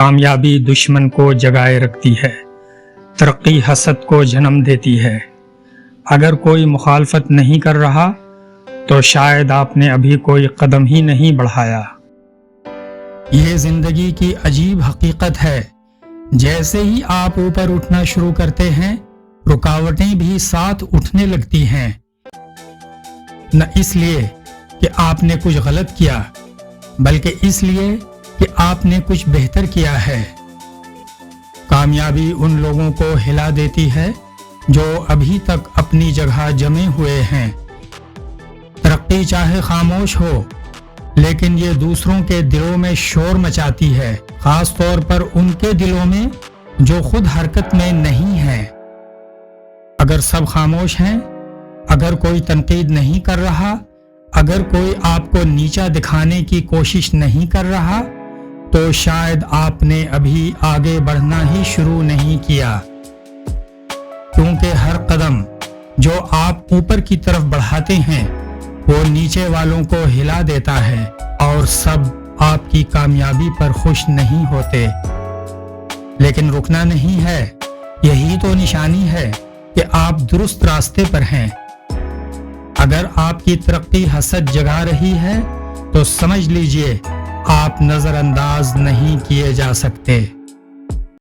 کامیابی دشمن کو جگائے رکھتی ہے، ترقی حسد کو جنم دیتی ہے۔ اگر کوئی مخالفت نہیں کر رہا تو شاید آپ نے ابھی کوئی قدم ہی نہیں بڑھایا۔ یہ زندگی کی عجیب حقیقت ہے، جیسے ہی آپ اوپر اٹھنا شروع کرتے ہیں رکاوٹیں بھی ساتھ اٹھنے لگتی ہیں، نہ اس لیے کہ آپ نے کچھ غلط کیا بلکہ اس لیے کہ آپ نے کچھ بہتر کیا ہے۔ کامیابی ان لوگوں کو ہلا دیتی ہے جو ابھی تک اپنی جگہ جمے ہوئے ہیں۔ ترقی چاہے خاموش ہو لیکن یہ دوسروں کے دلوں میں شور مچاتی ہے، خاص طور پر ان کے دلوں میں جو خود حرکت میں نہیں ہیں۔ اگر سب خاموش ہیں، اگر کوئی تنقید نہیں کر رہا، اگر کوئی آپ کو نیچا دکھانے کی کوشش نہیں کر رہا تو شاید آپ نے ابھی آگے بڑھنا ہی شروع نہیں کیا، کیونکہ ہر قدم جو آپ اوپر کی طرف بڑھاتے ہیں وہ نیچے والوں کو ہلا دیتا ہے، اور سب آپ کی کامیابی پر خوش نہیں ہوتے۔ لیکن رکنا نہیں ہے، یہی تو نشانی ہے کہ آپ درست راستے پر ہیں۔ اگر آپ کی ترقی حسد جگا رہی ہے تو سمجھ لیجئے آپ نظر انداز نہیں کیے جا سکتے۔